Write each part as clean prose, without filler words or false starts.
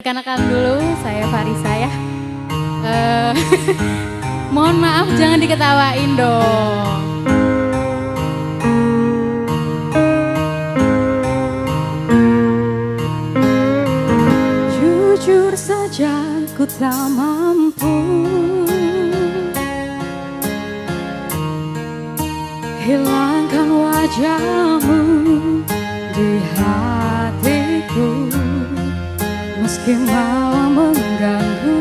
Perkenalkan dulu, saya Farisa ya. Mohon maaf, jangan diketawain dong. Jujur saja ku tak mampu hilangkan wajahmu di hatiku, meski malah mengganggu.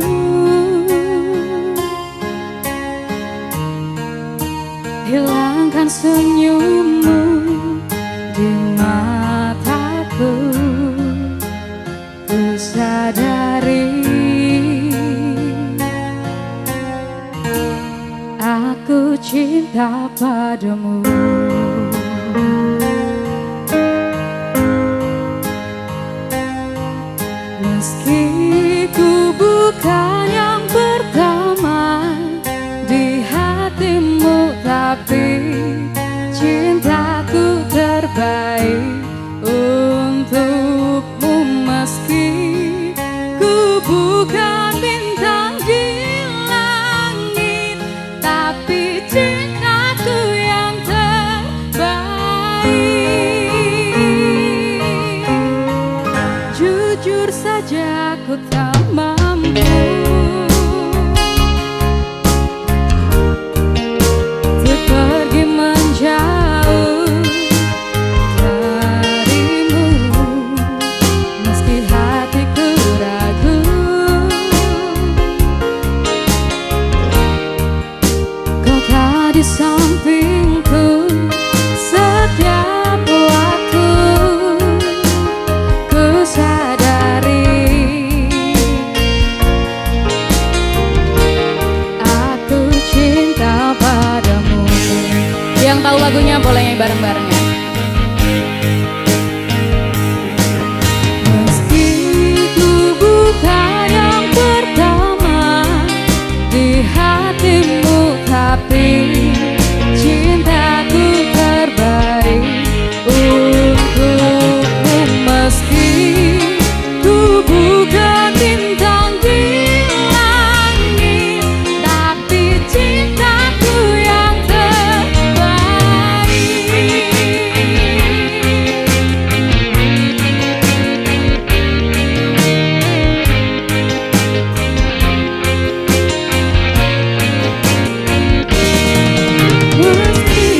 Hilangkan senyummu di mataku, ku sadari aku cinta padamu. Meski ku bukan yang pertama di hatimu, tapi cintaku terbaik untukmu. Meski ku bukan bintang di langit, tapi cintaku yang terbaik. Jujur saja ku tak mampu untuk pergi menjauh darimu, meski hatiku ragu. Kau tak di sampingku setiap waktu, ku sadari aku cinta padamu. Yang tahu lagunya boleh nyanyi bareng-bareng ya. Meski ku bukan yang pertama di hatimu, tapi cintaku terbaik untukmu. Meski ku bukan bintang di langit, tapi cintaku yang terbaik. Meski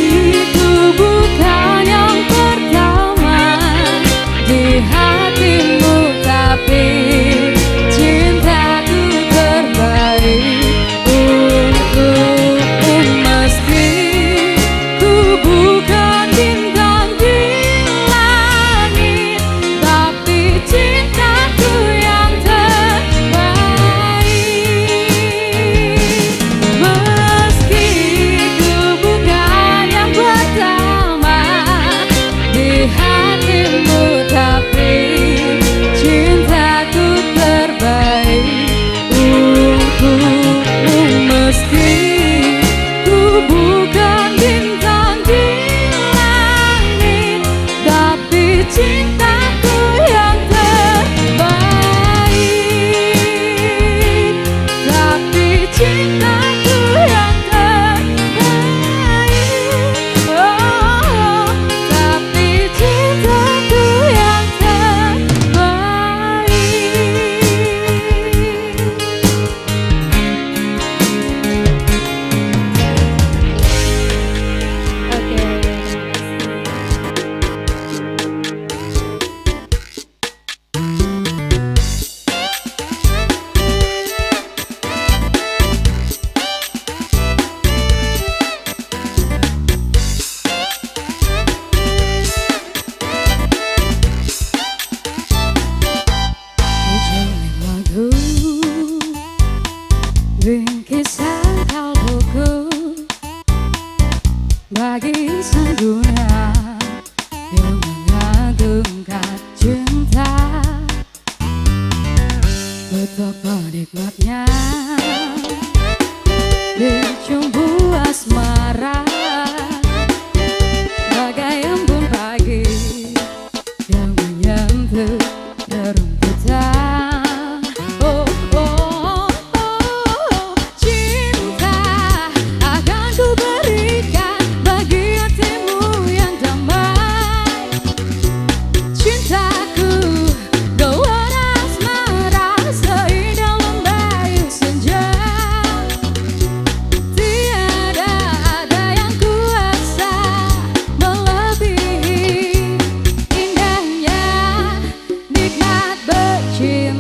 ku bukan yang pertama di hatimu, tapi cintaku terbaik untukmu. Meski ku bukan bintang di langit, tapi cintaku yang terbaik. Meski ku bukan yang pertama di hatimu, tapi cintaku terbaik untukmu. Meski ku bukan bintang di langit, tapi cintaku yang terbaik. Tapi cintaku yang terbaik. Oh, tapi cintaku yang terbaik. Ujung lagu bingkisan kalbuku bagi sangguna yang mengagungkan cinta. Betapa nikmatnya dicumbu asmara, bagai embun pagi yang menyentuh rumputan.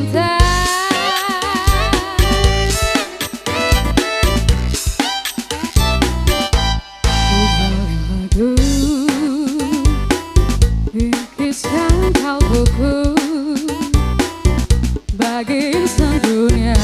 cinta. Lagu bingkiskan kalbuku bagi insan dunia.